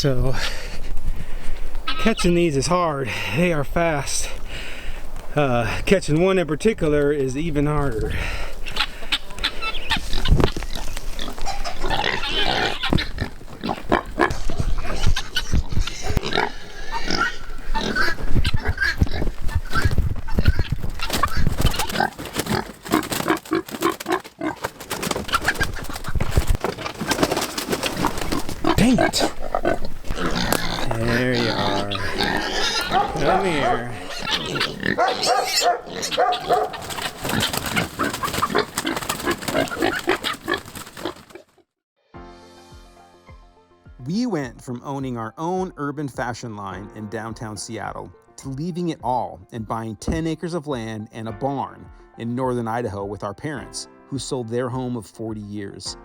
So catching these is hard. They are fast. Catching one in particular is even harder. Dang it! There you are. Come here. We went from owning our own urban fashion line in downtown Seattle to leaving it all and buying 10 acres of land and a barn in northern Idaho with our parents, who sold their home of 40 years.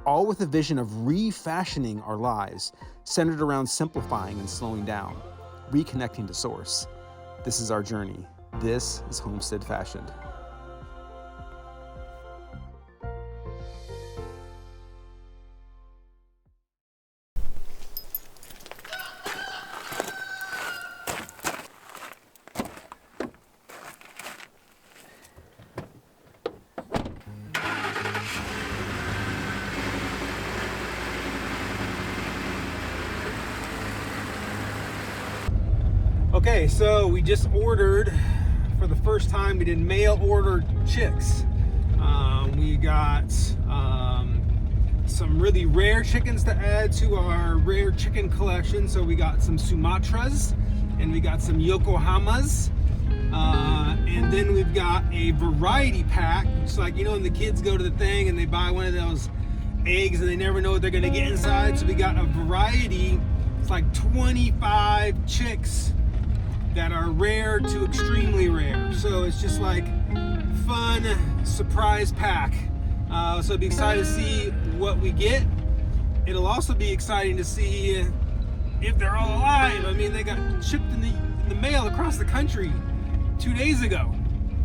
All with a vision of refashioning our lives, centered around simplifying and slowing down, reconnecting to source. This is our journey. This is Homestead Fashioned. Okay, so we just ordered, for the first time, we did mail order chicks. We got some really rare chickens to add to our rare chicken collection. So we got some Sumatras and we got some Yokohamas. And then we've got a variety pack. It's like, you know, when the kids go to the thing and they buy one of those eggs and they never know what they're gonna get inside. So we got a variety, it's like 25 chicks that are rare to extremely rare. So it's just like fun surprise pack. So I'll be excited to see what we get. It'll also be exciting to see if they're all alive. I mean, they got shipped in the mail across the country 2 days ago.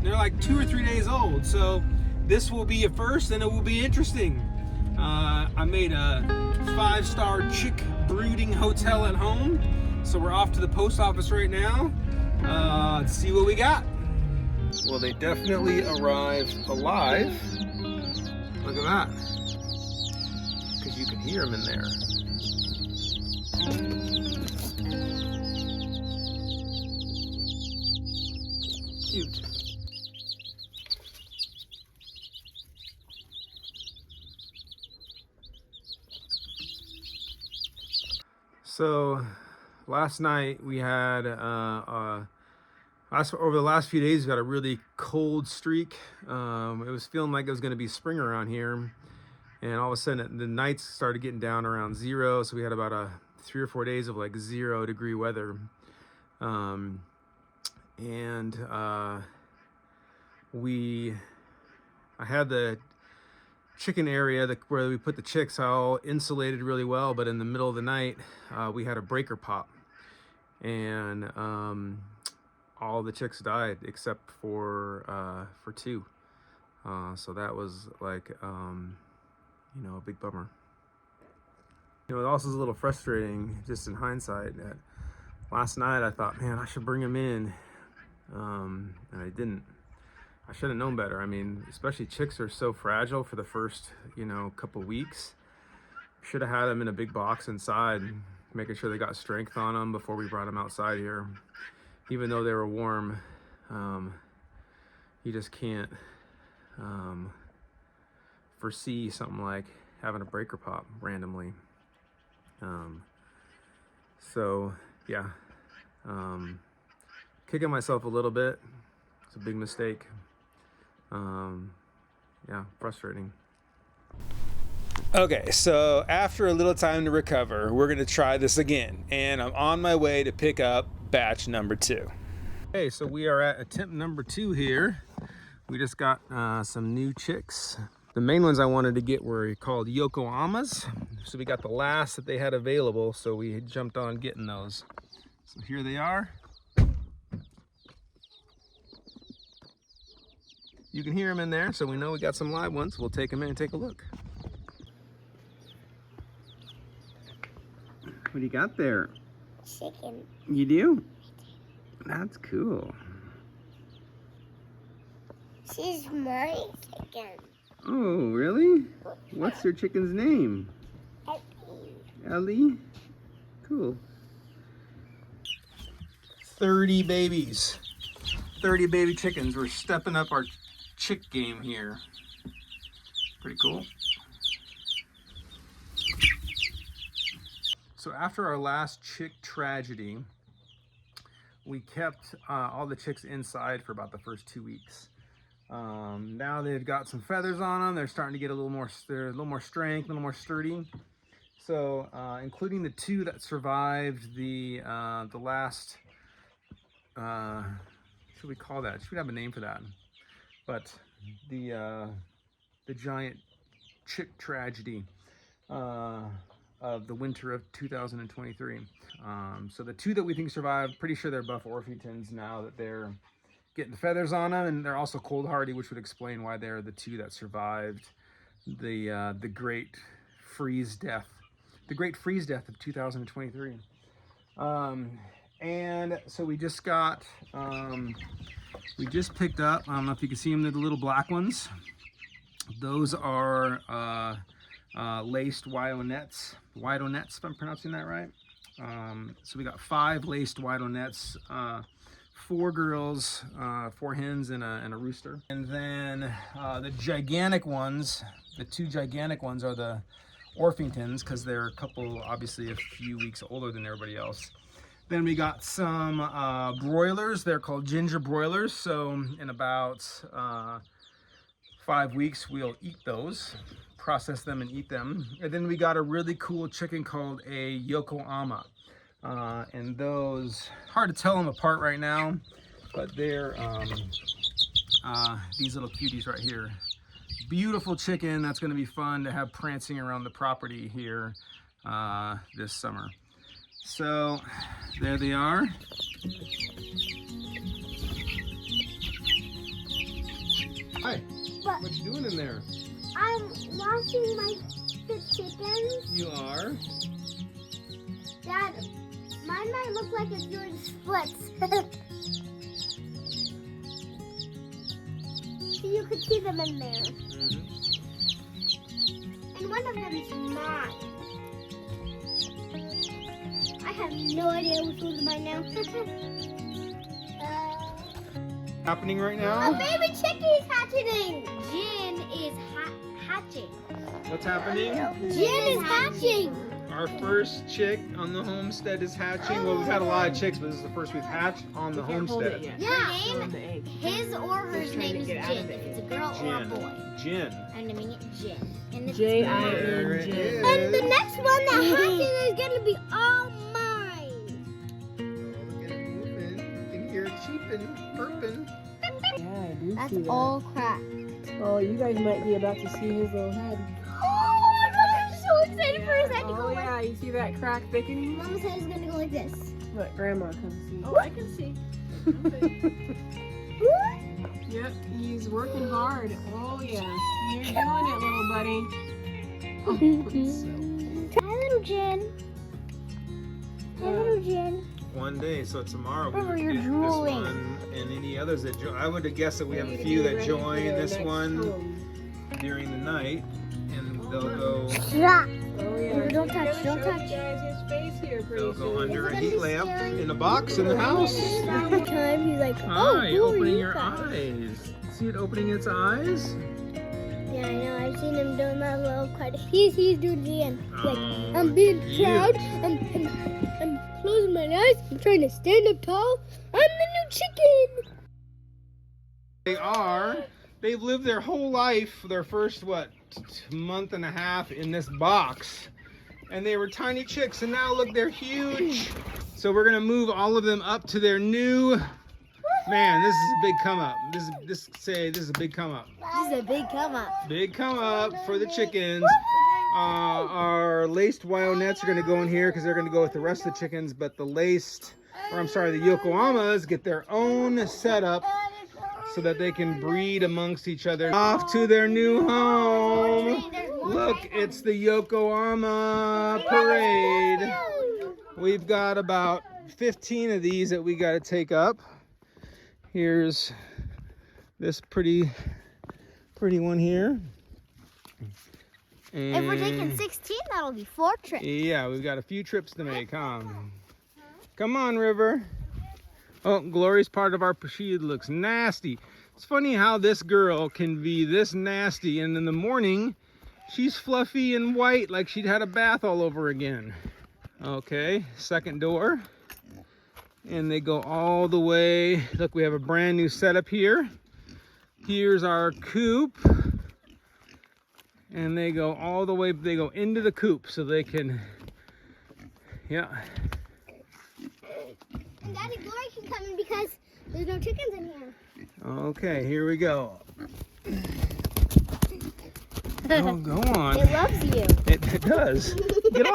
They're like 2 or 3 days old. So this will be a first and it will be interesting. I made a 5-star chick brooding hotel at home. So we're off to the post office right now to see what we got. Well, they definitely arrived alive. Look at that. Because you can hear them in there. Cute. So last night we had over the last few days we got a really cold streak. It was feeling like it was going to be spring around here, and all of a sudden the nights started getting down around 0. So we had about 3 or 4 days of like 0-degree weather. I had the chicken area where we put the chicks all insulated really well, but in the middle of the night we had a breaker pop, and all the chicks died except for 2. So that was like you know, a big bummer. You know, it also is a little frustrating just in hindsight that last night I thought, man, I should bring them in, and I didn't. I should have known better. I mean, especially chicks are so fragile for the first, you know, couple weeks. Should have had them in a big box inside, making sure they got strength on them before we brought them outside here. Even though they were warm, you just can't foresee something like having a breaker pop randomly. So yeah, kicking myself a little bit. It's a big mistake. Yeah, frustrating. Okay, so after a little time to recover, we're gonna try this again, and I'm on my way to pick up batch number 2. Okay, so we are at attempt number 2 here. We just got some new chicks. The main ones I wanted to get were called Yokohamas. So we got the last that they had available, so we jumped on getting those. So here they are. You can hear them in there, so we know we got some live ones. We'll take them in and take a look. What do you got there? Chicken. You do? That's cool. She's my chicken. Oh, really? What's your chicken's name? Ellie? Cool. 30 babies. 30 baby chickens. We're stepping up our chick game here. Pretty cool. So after our last chick tragedy, we kept all the chicks inside for about the first 2 weeks. Now they've got some feathers on them. They're starting to get a little more strength, a little more sturdy. So, including the 2 that survived the last, should we call that? Should we have a name for that? But the giant chick tragedy of the winter of 2023. So the 2 that we think survived, pretty sure they're buff Orpingtons now that they're getting feathers on them, and they're also cold hardy, which would explain why they're the 2 that survived the great freeze death of 2023. And so we just got we just picked up, I don't know if you can see them, they're the little black ones. Those are laced Wyandottes, if I'm pronouncing that right. So we got 5 laced Wyandottes, 4 girls, 4 hens, and a rooster. And then the gigantic ones, the 2 gigantic ones are the Orpingtons, because they're obviously a few weeks older than everybody else. Then we got some broilers. They're called ginger broilers. So in about 5 weeks, we'll eat those, process them and eat them. And then we got a really cool chicken called a Yokohama. And those, hard to tell them apart right now, but they're these little cuties right here. Beautiful chicken that's going to be fun to have prancing around the property here this summer. So there they are. Hi, what you doing in there? I'm watching the chickens. You are? Dad, mine might look like it's doing splits. So you could see them in there. Mm-hmm. And one of them is mine. I have no idea which one's mine now. Happening right now? A baby chicken is hatching. Jin is hatching. What's happening? Jin is hatching. Our first chick on the homestead is hatching. Well, we've had a lot of chicks, but this is the first we've hatched on the homestead. Yeah. His or her name is Jin. If it's a girl or a boy. Jin. I'm naming it Jin. And J-I-N-J. And the next one that hatches is going to be all mine. Oh, look at it moving. You can hear it cheeping, burping. Yeah, I do That's see that. all cracked. Oh, you guys might be about to see his little head. Oh my god, I'm so excited for his head to Oh go like yeah, you see that crack thickening? Mama's head is going to go like this. Look, Grandma, come see. Oh, I can see. Yep, he's working hard. Oh yeah, you're doing it, little buddy. Oh, so. Hi, little Jen. Hi, little Jen. One day, so tomorrow we Remember, would you're get this drooling. one and any others that join. I would have guessed that we have a few that join this one during the night, and they'll go. Stop. Oh yeah. Don't touch, don't touch. Guys, his face here pretty They'll go soon. under a heat lamp in a box in the house. Every time he's like, Hi, who are opening you your guys? eyes. See it opening its eyes? Yeah, I know. I've seen him doing that little quite. He's doing the end. Like, Oh, I'm being cute. proud. I'm closing my eyes. I'm trying to stand up tall. I'm the new chicken. They are. They've lived their whole life, their first, month and a half in this box. And they were tiny chicks, and now look, they're huge. So we're gonna move all of them up to their new, man, this is a big come up. This is a big come up. This is a big come up. Big come up for the chickens. Our laced Wyonets are gonna go in here because they're gonna go with the rest of the chickens, but the the Yokohamas get their own setup so that they can breed amongst each other. Off to their new home. Look, it's the Yokohama parade. We've got about 15 of these that we got to take up. Here's this pretty one here. And if we're taking 16, that'll be 4 trips. Yeah, we've got a few trips to make, huh? Come on, River. Oh, Glory's part of our she looks nasty. It's funny how this girl can be this nasty, and in the morning, she's fluffy and white like she'd had a bath all over again. Okay, second door. And they go all the way. Look, we have a brand new setup here. Here's our coop. And they go all the way, they go into the coop so they can, yeah. And Daddy, Glory can come in because there's no chickens in here. Okay, here we go. Oh, go on. It loves you. It does. Get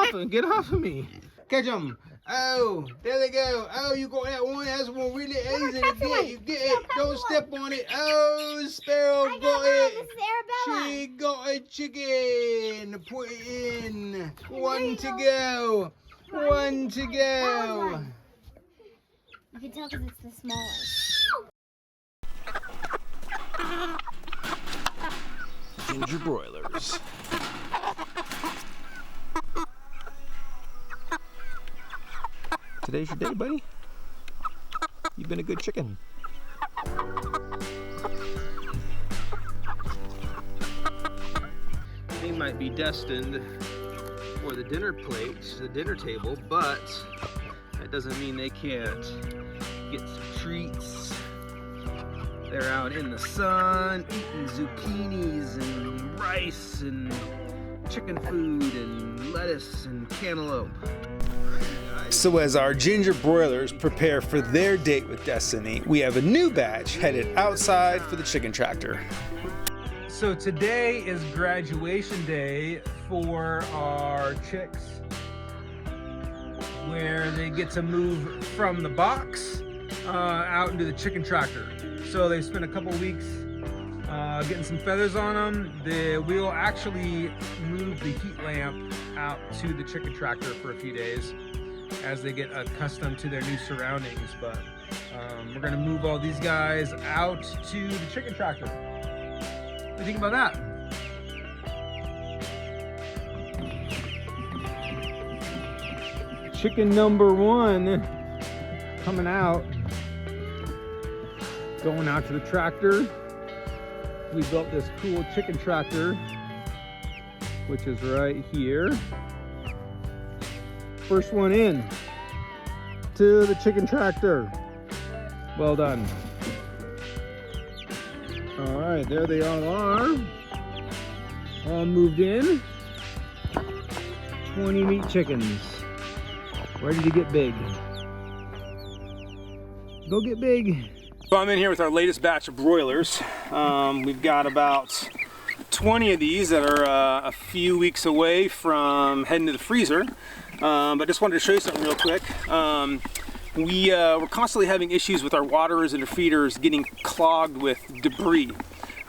off of me. Catch them. Oh, there they go. Oh, you got that one. That's one really easy to get. You get it. Don't step on it. Oh, Sparrow got it. This is Arabella. She got a chicken. Put it in. One to go. One to go. You can tell because it's the smallest. Ginger broilers. Today's your day, buddy. You've been a good chicken. They might be destined for the dinner plate, the dinner table, but that doesn't mean they can't get some treats. They're out in the sun eating zucchinis and rice and chicken food and lettuce and cantaloupe. So as our ginger broilers prepare for their date with destiny, we have a new batch headed outside for the chicken tractor. So today is graduation day for our chicks, where they get to move from the box out into the chicken tractor. So they spent a couple weeks getting some feathers on them. We'll actually move the heat lamp out to the chicken tractor for a few days as they get accustomed to their new surroundings. But we're gonna move all these guys out to the chicken tractor. What do you think about that? Chicken number 1 coming out. Going out to the tractor. We built this cool chicken tractor, which is right here. First one in to the chicken tractor. Well done. All right, there they all are. All moved in. 20 meat chickens. Ready to get big. Go get big. So I'm in here with our latest batch of broilers. We've got about 20 of these that are a few weeks away from heading to the freezer. But just wanted to show you something real quick. We're constantly having issues with our waterers and our feeders getting clogged with debris.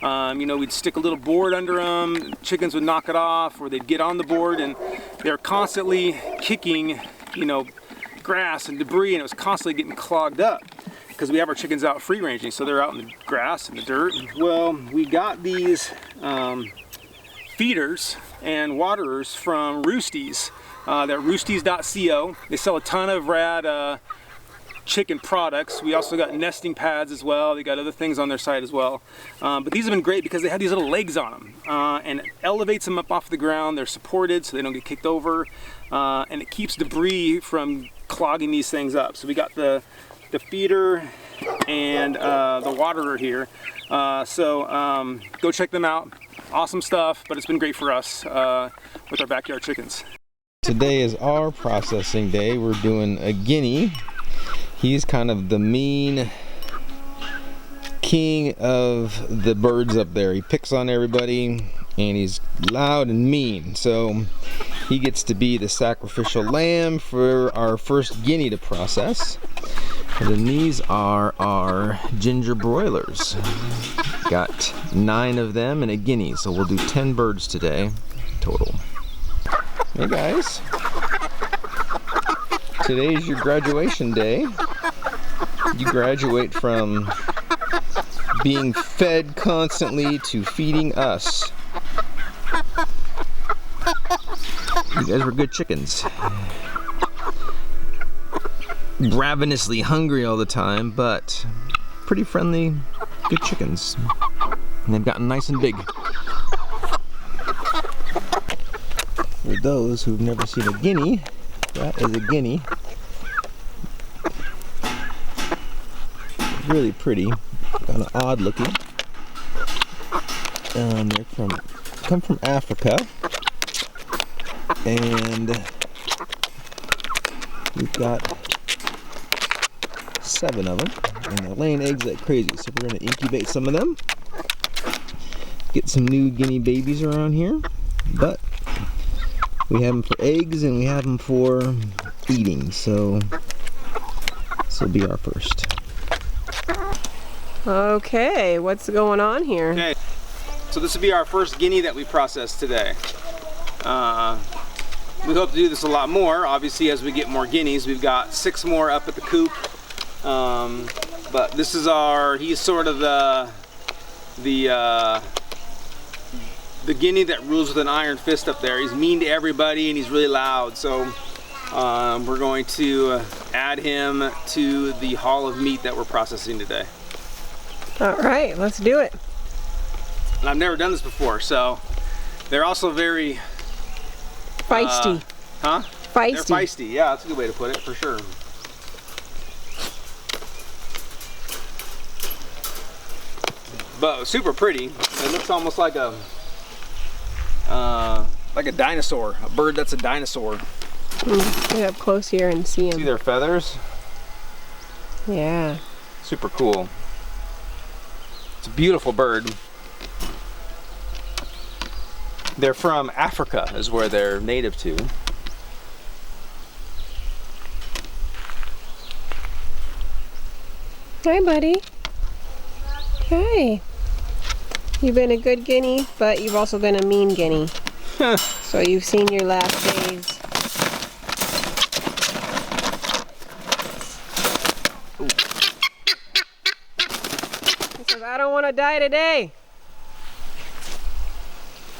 You know, we'd stick a little board under them, chickens would knock it off, or they'd get on the board, and they're constantly kicking, you know, grass and debris, and it was constantly getting clogged up because we have our chickens out free ranging, so they're out in the grass and the dirt. Well, we got these feeders and waterers from Roosties. They're roosties.co. They sell a ton of rad chicken products. We also got nesting pads as well. They got other things on their site as well. But these have been great because they have these little legs on them, and it elevates them up off the ground. They're supported so they don't get kicked over, and it keeps debris from clogging these things up. So we got the feeder and the waterer here. Go check them out. Awesome stuff, but it's been great for us with our backyard chickens. Today is our processing day. We're doing a Guinea. He's kind of the mean king of the birds up there. He picks on everybody and he's loud and mean. So he gets to be the sacrificial lamb for our first Guinea to process. And then these are our ginger broilers. Got 9 of them and a Guinea, so we'll do 10 birds today total. Hey guys. Today's your graduation day. You graduate from being fed constantly to feeding us. You guys were good chickens. Ravenously hungry all the time, but pretty friendly, good chickens. And they've gotten nice and big. For those who've never seen a guinea, that is a guinea. Really pretty, kind of odd looking. They're come from Africa, and we've got 7 of them, and they're laying eggs like crazy. So we're going to incubate some of them, get some new guinea babies around here, but we have them for eggs and we have them for eating. So this will be our first. Okay, what's going on here? Okay, so this will be our first guinea that we process today. We hope to do this a lot more, obviously, as we get more guineas. We've got 6 more up at the coop. But this is he's sort of the guinea that rules with an iron fist up there. He's mean to everybody and he's really loud. So we're going to add him to the haul of meat that we're processing today. All right, let's do it. And I've never done this before, so they're also very Feisty. huh? Feisty. They're feisty. Yeah, that's a good way to put it, for sure. But super pretty. It looks almost like a dinosaur, a bird that's a dinosaur. Get up close here and see See him. their feathers? Yeah. Super cool. It's a beautiful bird. They're from Africa, is where they're native to. Hi, buddy. Hi. You've been a good guinea, but you've also been a mean guinea. So you've seen your last days. He says, I don't want to die today.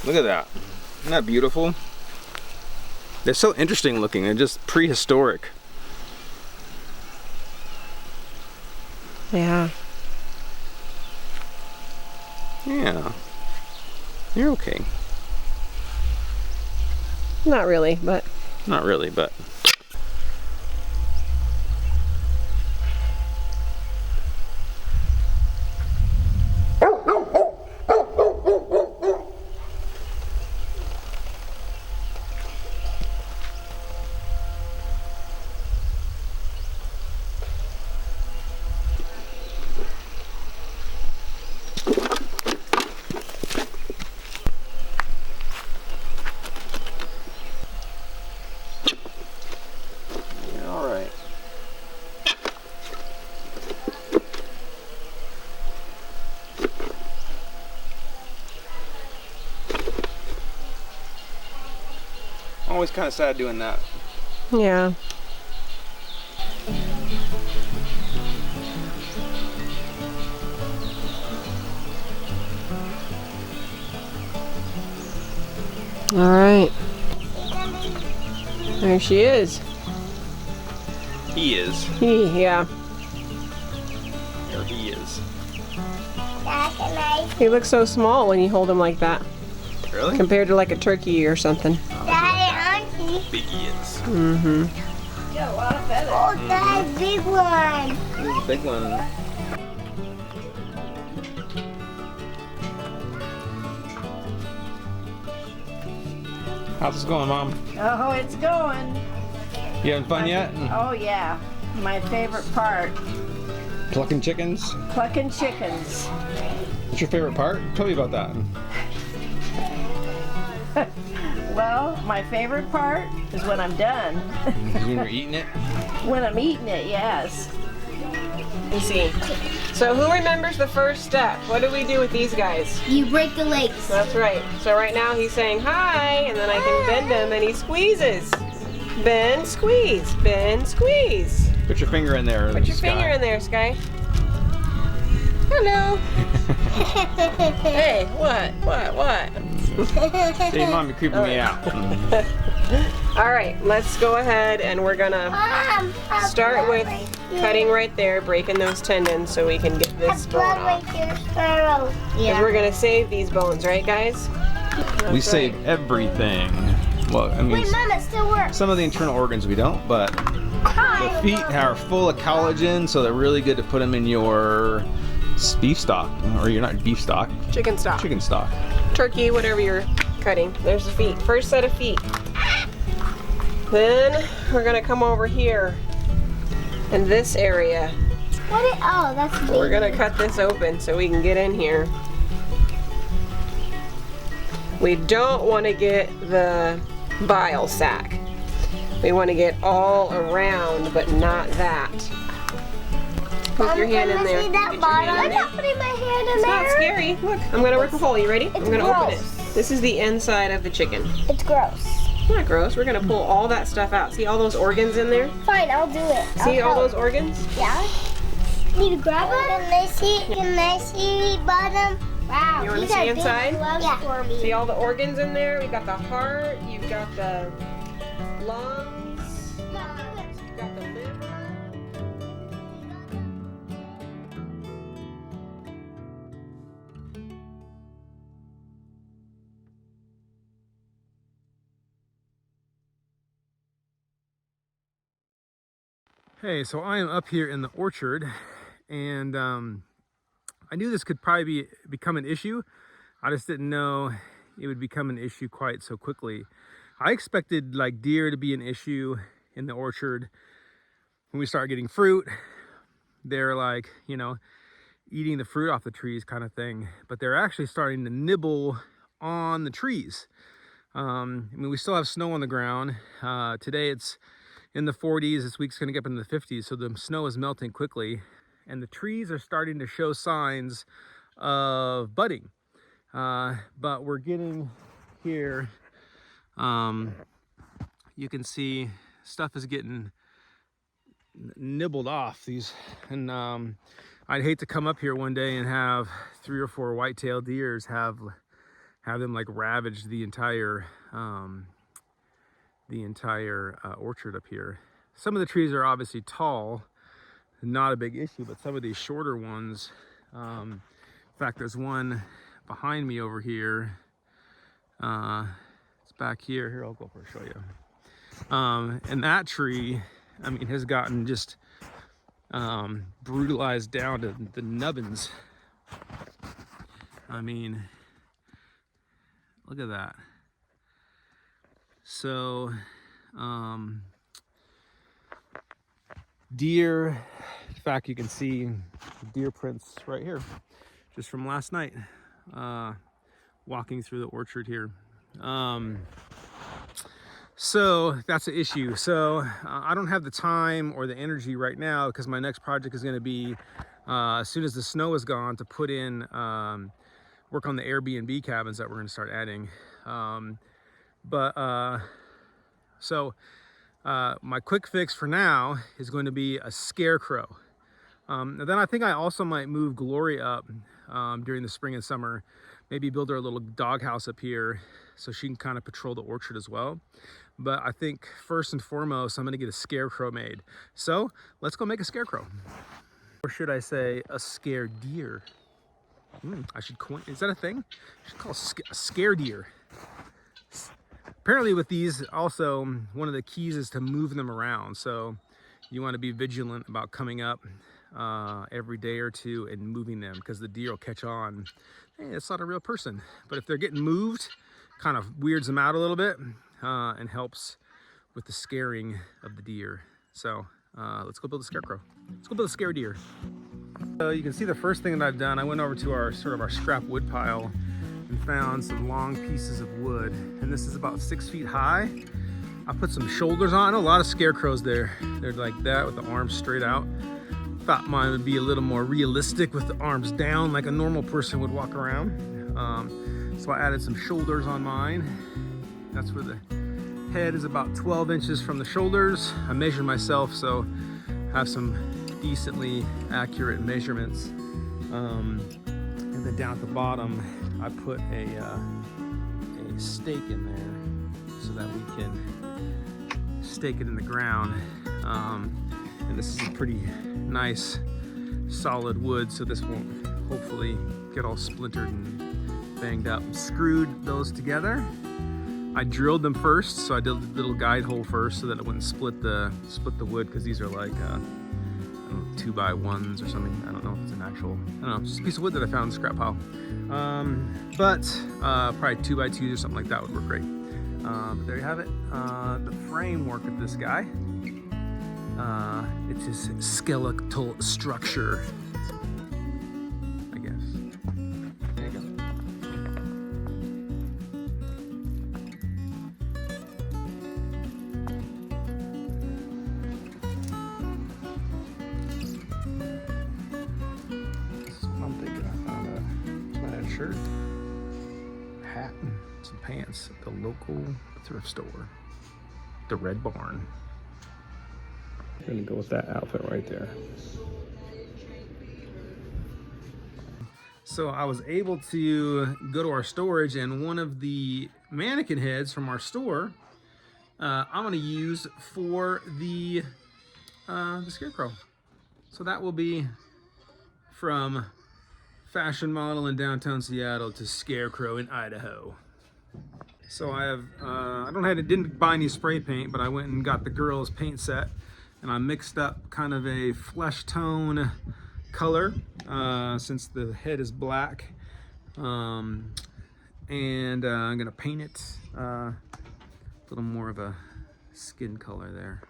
Look at that. Isn't that beautiful? They're so interesting looking. They're just prehistoric. Yeah. Yeah. You're okay. Not really, but. Not really, but. Always kind of sad doing that. Yeah. All right. There she is. He is. Yeah. There he is. He looks so small when you hold him like that, Really? compared to like a turkey or something. Big he is. Mm-hmm. Oh, that big one. He's a big one. How's this going, Mom? Oh, it's going. You having fun yet? Oh, yeah. My favorite part, Plucking chickens? plucking chickens. What's your favorite part? Tell me about that. Well, my favorite part is when I'm done. When you're eating it? When I'm eating it, yes. You see. So who remembers the first step? What do we do with these guys? You break the legs. That's right. So right now he's saying hi, and then I can bend him, and he squeezes. Bend, squeeze. Bend, squeeze. Put your finger in there. Put your finger in there, Sky. Hello. Hey, what? Hey, Mom, you're creeping me out. All right, let's go ahead and we're gonna start with cutting right there, breaking those tendons so we can get this bone off. Because we're gonna save these bones, right, guys? We save everything. Well, I mean, Wait, Mom, it still works. some of the internal organs we don't, but the feet are full of collagen, so they're really good to put them in your beef stock, or you're not beef stock, Chicken stock. chicken stock. Turkey, whatever you're cutting. There's the feet. First set of feet. Then we're gonna come over here in this area. Oh, that's me. We're gonna cut this open so we can get in here. We don't want to get the bile sac. We want to get all around, but not that. Put your hand in there. See Get that your bottom? hand in I'm there. not putting my hand in It's there. not scary. Look, I'm gonna rip a hole. You ready? I'm gonna open it. gross. This is the inside of the chicken. It's gross. It's not gross. We're gonna pull all that stuff out. See all those organs in there? Fine, I'll do it. See I'll all help. those organs? Yeah. Need to grab it? Can I see bottom? Wow. You wanna these see are big inside? gloves for me. See all the organs in there? We got the heart. You've got the lungs. You've got the liver. Hey, so I am up here in the orchard, and I knew this could probably become an issue. I just didn't know it would become an issue quite so quickly. I expected like deer to be an issue in the orchard when we start getting fruit. They're like, you know, eating the fruit off the trees kind of thing, but they're actually starting to nibble on the trees. I mean, we still have snow on the ground. Today it's in the 40s. This week's gonna get up into the 50s, so the snow is melting quickly, and the trees are starting to show signs of budding. But we're getting here, you can see stuff is getting nibbled off these, and I'd hate to come up here one day and have 3 or 4 white-tailed deers have them like ravage the entire orchard up here. Some of the trees are obviously tall, not a big issue, but some of these shorter ones, in fact, there's one behind me over here. It's back here. Here, I'll go over and show you. And that tree, I mean, has gotten just brutalized down to the nubbins. I mean, look at that. So, deer, in fact, you can see deer prints right here, just from last night, walking through the orchard here. So that's an issue. So I don't have the time or the energy right now, because my next project is going to be, as soon as the snow is gone, to put in, work on the Airbnb cabins that we're going to start adding. My quick fix for now is going to be a scarecrow. And then I think I also might move Glory up during the spring and summer. Maybe build her a little doghouse up here so she can kind of patrol the orchard as well. But I think first and foremost, I'm going to get a scarecrow made. So let's go make a scarecrow. Or should I say a scare deer? I should coin, is that a thing? I should call it a scare deer. Apparently with these also, one of the keys is to move them around. So you want to be vigilant about coming up every day or two and moving them, because the deer will catch on. Hey, it's not a real person. But if they're getting moved, kind of weirds them out a little bit and helps with the scaring of the deer. So let's go build a scarecrow. Let's go build a scare deer. So you can see the first thing that I've done, I went over to our scrap wood pile and found some long pieces of wood, and this is about 6 feet high. I put some shoulders on. I know a lot of scarecrows there. They're like that with the arms straight out. Thought mine would be a little more realistic with the arms down like a normal person would walk around. So I added some shoulders on mine. That's where the head is about 12 inches from the shoulders. I measured myself, so I have some decently accurate measurements. And then down at the bottom, I put a stake in there so that we can stake it in the ground. And this is a pretty nice solid wood, so this won't hopefully get all splintered and banged up. Screwed those together. I drilled them first, so I did a little guide hole first so that it wouldn't split the wood, because these are like I don't know, 2x1s or something. I don't know if it's an actual, I don't know, just a piece of wood that I found in the scrap pile. But probably 2x2s or something like that would work great. But there you have it. The framework of this guy. It's his skeletal structure, I guess. There you go. I'm thinking I found a plaid shirt, a hat, and some pants at the local thrift store, the Red Barn. I'm gonna go with that outfit right there. So I was able to go to our storage, and one of the mannequin heads from our store, I'm gonna use for the scarecrow. So that will be from fashion model in downtown Seattle to scarecrow in Idaho. So I have, didn't buy any spray paint, but I went and got the girls' paint set, and I mixed up kind of a flesh tone color since the head is black, and I'm gonna paint it a little more of a skin color there.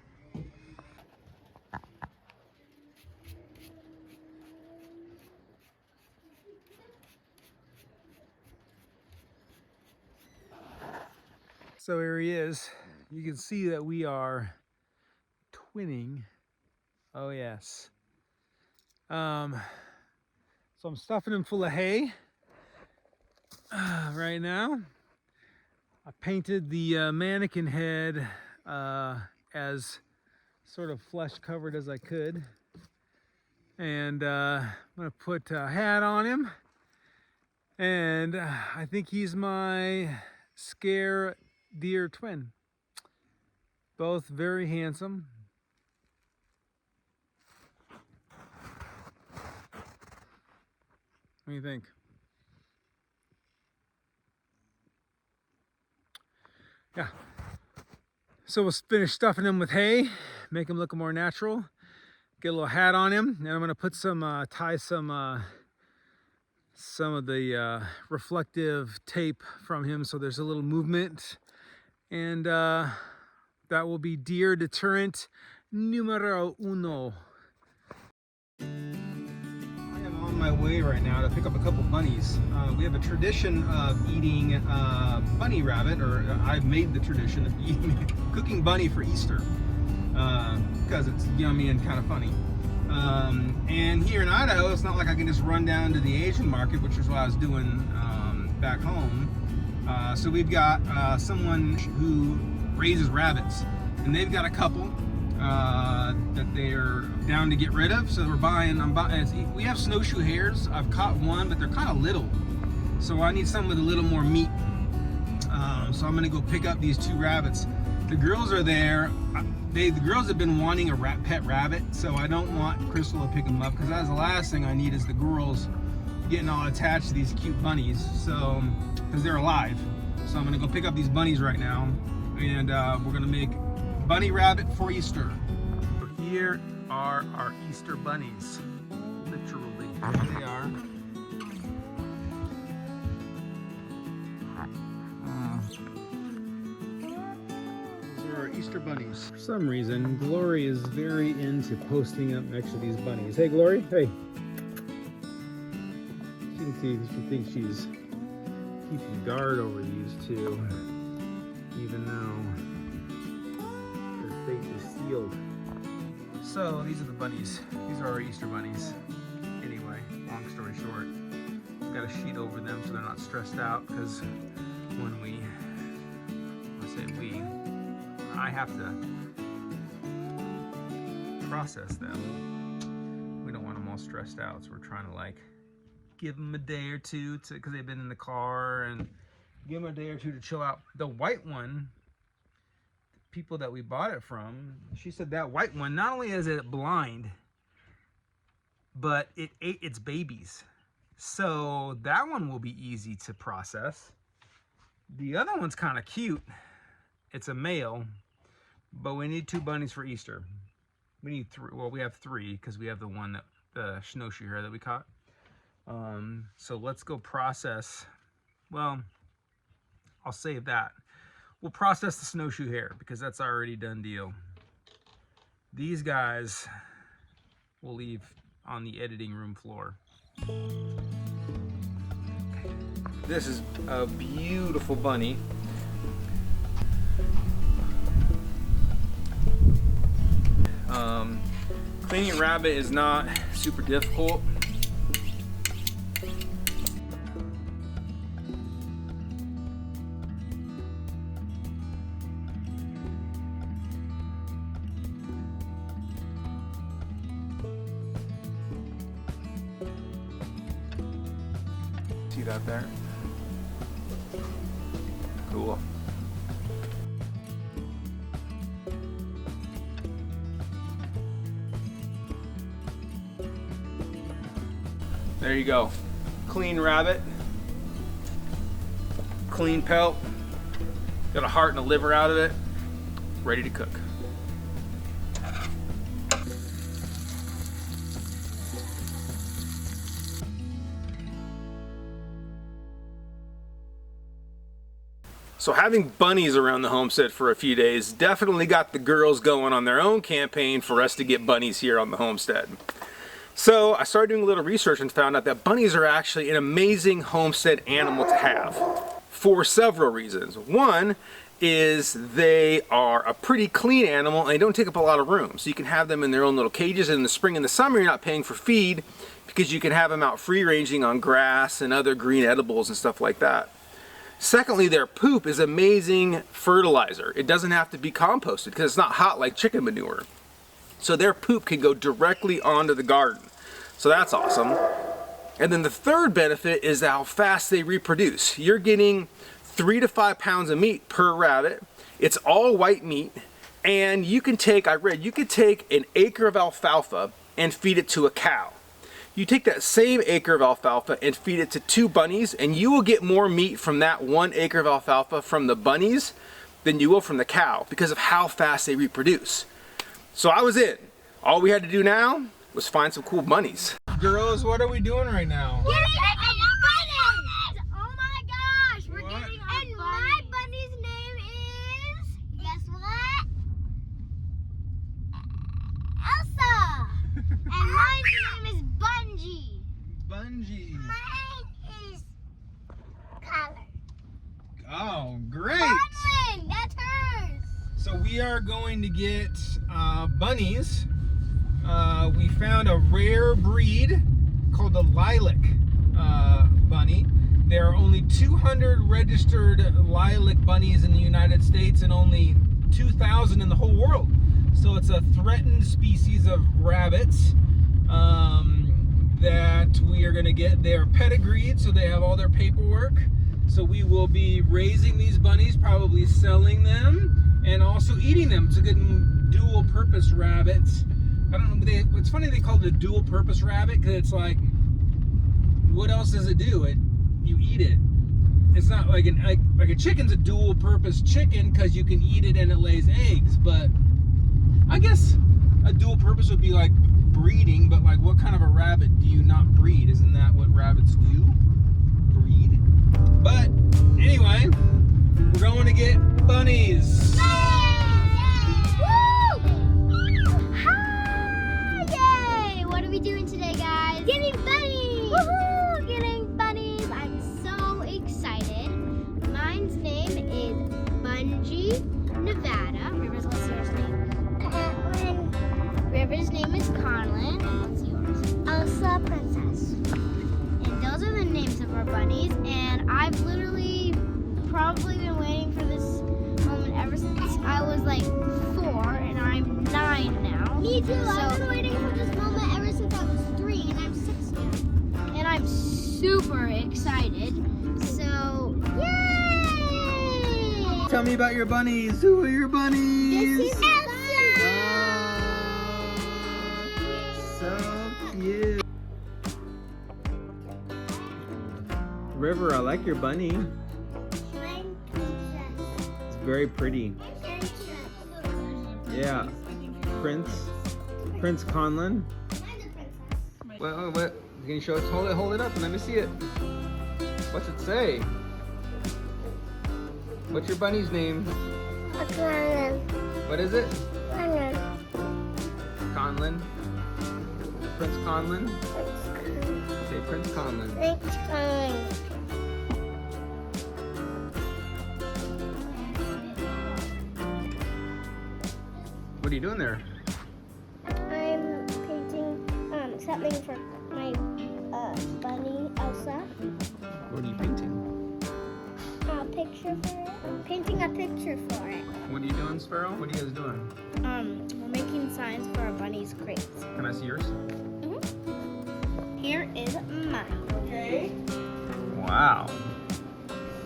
So here he is. You can see that we are twinning. Oh yes. So I'm stuffing him full of hay right now. I painted the mannequin head as sort of flesh covered as I could, and I'm gonna put a hat on him, and I think he's my scare deer twin. Both very handsome. What do you think? Yeah. So we'll finish stuffing him with hay, make him look more natural. Get a little hat on him, and I'm gonna put some, tie some of the reflective tape from him so there's a little movement, and that will be deer deterrent numero uno. I am on my way right now to pick up a couple bunnies. We have a tradition of eating bunny rabbit, or I've made the tradition of eating cooking bunny for Easter because it's yummy and kind of funny. And here in Idaho, it's not like I can just run down to the Asian market, which is what I was doing back home. So we've got someone who raises rabbits, and they've got a couple that they're down to get rid of. So we have snowshoe hares. I've caught one, but they're kind of little, so I need some with a little more meat. So I'm gonna go pick up these two rabbits. The girls are there. The girls have been wanting a pet rabbit, so I don't want Crystal to pick them up, because that's the last thing I need is the girls getting all attached to these cute bunnies. So, because they're alive. So I'm gonna go pick up these bunnies right now, and we're gonna make bunny rabbit for Easter. So here are our Easter bunnies, literally. Here they are. Easter bunnies. For some reason, Glory is very into posting up next to these bunnies. Hey, Glory. Hey. She thinks she's keeping guard over these two, even though their fate is sealed. So these are the bunnies. These are our Easter bunnies. Anyway, long story short, I've got a sheet over them so they're not stressed out, because when I say we, I have to process them. We don't want them all stressed out, so we're trying to like give them a day or two to, because they've been in the car, and give them a day or two to chill out. The white one, the people that we bought it from, she said that white one, not only is it blind, but it ate its babies. So that one will be easy to process. The other one's kind of cute. It's a male, but we need 2 bunnies for Easter. We need 3, well, we have 3 because we have the one that, the snowshoe hare that we caught. So let's go process, well, I'll save that. We'll process the snowshoe hare because that's already done deal. These guys will leave on the editing room floor. This is a beautiful bunny. Cleaning rabbit is not super difficult. See that there? Cool. There you go. Clean rabbit. Clean pelt. Got a heart and a liver out of it. Ready to cook. So having bunnies around the homestead for a few days definitely got the girls going on their own campaign for us to get bunnies here on the homestead. So I started doing a little research and found out that bunnies are actually an amazing homestead animal to have for several reasons. One is they are a pretty clean animal and they don't take up a lot of room. So you can have them in their own little cages, and in the spring and the summer you're not paying for feed because you can have them out free ranging on grass and other green edibles and stuff like that. Secondly, their poop is amazing fertilizer. It doesn't have to be composted because it's not hot like chicken manure. So their poop can go directly onto the garden. So that's awesome. And then the third benefit is how fast they reproduce. You're getting 3 to 5 pounds of meat per rabbit. It's all white meat. And you can take, I read, you could take an acre of alfalfa and feed it to a cow. You take that same acre of alfalfa and feed it to 2 bunnies, and you will get more meat from that 1 acre of alfalfa from the bunnies than you will from the cow because of how fast they reproduce. So I was in. All we had to do now was find some cool bunnies. Girls, what are we doing right now? We're getting bunnies! Oh my gosh, we're getting a bunny. And my bunny's name is, guess what? Elsa. And mine's name is Bungie. Bungie. Mine is Collar. Oh, great. Conlin, that's hers. So we are going to get bunnies. We found a rare breed called the lilac bunny. There are only 200 registered lilac bunnies in the United States and only 2,000 in the whole world. So it's a threatened species of rabbits that we are going to get. They're pedigreed, so they have all their paperwork. So we will be raising these bunnies, probably selling them, and also eating them. It's a good dual-purpose rabbit. I don't know. It's funny they call it a dual-purpose rabbit because it's like, what else does it do? You eat it. It's not like like a chicken's a dual-purpose chicken because you can eat it and it lays eggs. But I guess a dual-purpose would be like breeding. But like, what kind of a rabbit do you not breed? Isn't that what rabbits do? Breed. But anyway, we're going to get bunnies. Doing today, guys? Getting bunnies! Woohoo! Getting bunnies! I'm so excited. Mine's name is Bungie, Nevada. River's listener's name. River's name is Conlin. And what's yours? Elsa Princess. And those are the names of our bunnies. And I've literally probably been waiting for this moment ever since I was like 4 and I'm 9 now. Me too. I've been waiting for this moment ever since I was 3 and I'm 6 now. And I'm super excited. So, yay! Tell me about your bunnies. Who are your bunnies? This is Elsa. So cute. River, I like your bunny. It's very pretty. Yeah. Prince Conlon. What? Can you show it? Hold it up and let me see it. What's it say? What's your bunny's name? What is it? Conlon. Prince Conlon. Say Prince Conlon. What are you doing there? I'm painting something for my bunny Elsa. What are you painting? A picture for it. I'm painting a picture for it. What are you doing, Sparrow? What are you guys doing? We're making signs for our bunny's crates. Can I see yours? Here is mine. Okay. Wow.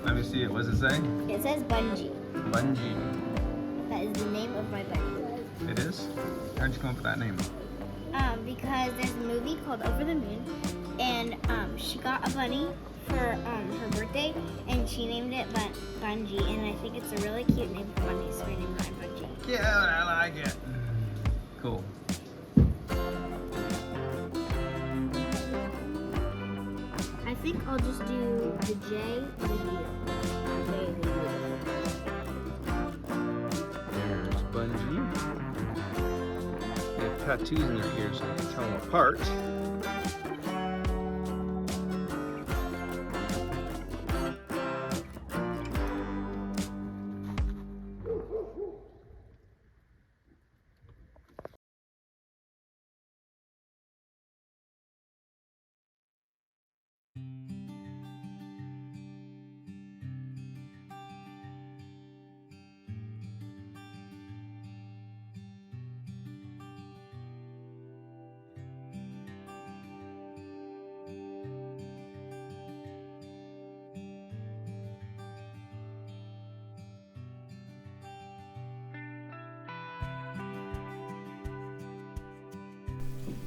Let me see it. What does it say? It says Bungie. Bungie. That is the name of my bunny. It is? How'd you come up with that name? Because there's a movie called Over the Moon, and she got a bunny for her birthday, and she named it Bungie, and I think it's a really cute name for bunny, so I named mine Bungie. Yeah, I like it. Cool. I think I'll just do the J and the U. J and the U. There's Bungie. They have tattoos in their ears so I can tell them apart.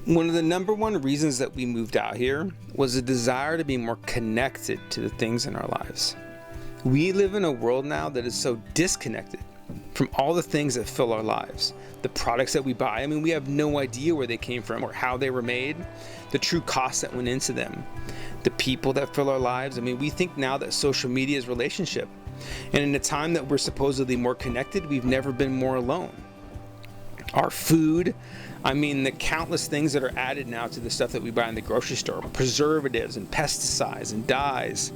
One of the number one reasons that we moved out here was a desire to be more connected to the things in our lives. We live in a world now that is so disconnected from all the things that fill our lives. The products that we buy, I mean, we have no idea where they came from or how they were made, the true cost that went into them. The people that fill our lives, I mean, we think now that social media is relationship. And in a time that we're supposedly more connected, we've never been more alone. Our food, I mean, the countless things that are added now to the stuff that we buy in the grocery store, preservatives and pesticides and dyes.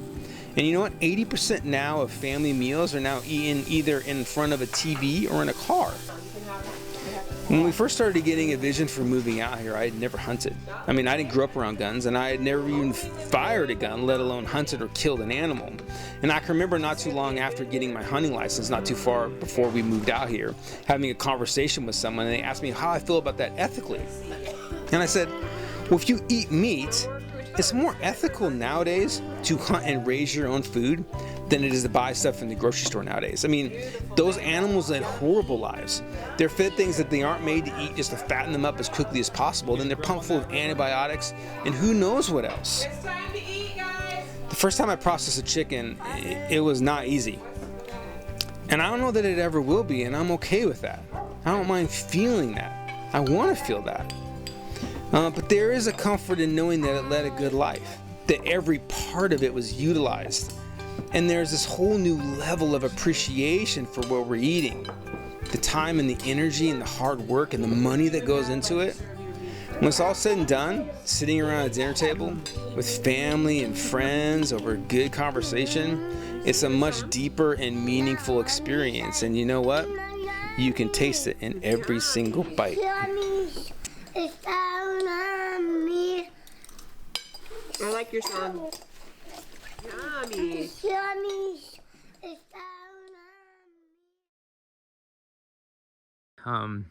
And you know what? 80% now of family meals are now eaten either in front of a TV or in a car. When we first started getting a vision for moving out here, I had never hunted. I mean, I didn't grow up around guns, and I had never even fired a gun, let alone hunted or killed an animal. And I can remember not too long after getting my hunting license, not too far before we moved out here, having a conversation with someone, and they asked me how I feel about that ethically. And I said, well, if you eat meat, it's more ethical nowadays to hunt and raise your own food than it is to buy stuff in the grocery store nowadays. I mean, those animals led horrible lives. They're fed things that they aren't made to eat just to fatten them up as quickly as possible. Then they're pumped full of antibiotics and who knows what else. It's time to eat, guys. The first time I processed a chicken, it was not easy. And I don't know that it ever will be, and I'm okay with that. I don't mind feeling that. I want to feel that. But there is a comfort in knowing that it led a good life, that every part of it was utilized. And there's this whole new level of appreciation for what we're eating. The time and the energy and the hard work and the money that goes into it. When it's all said and done, sitting around a dinner table with family and friends over a good conversation, it's a much deeper and meaningful experience. And you know what? You can taste it in every single bite. I like your song. Yummy. Yummy. And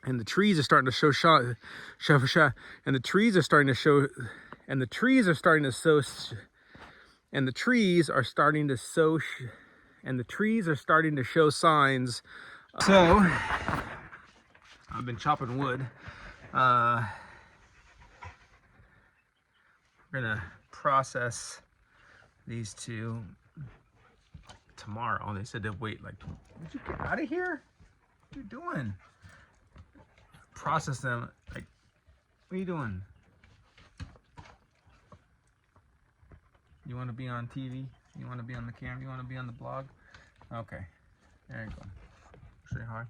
the trees are starting to show and the trees are starting to show, and the trees are starting to sow, and the trees are starting to sow, and the trees are starting to show signs. So I've been chopping wood. We're gonna process these two tomorrow. They said to wait like, did you get out of here? What are you doing? Process them. Like, what are you doing? You want to be on TV? You want to be on the camera? You want to be on the blog? Okay, there you go. Say hi.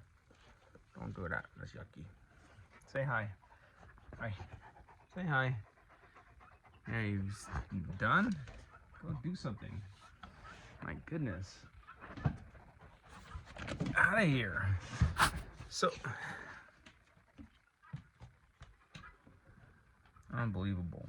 Don't do that. That's yucky. Say hi. Hi. Say hi. Yeah, you done? Go do something. My goodness. Out of here. So, unbelievable.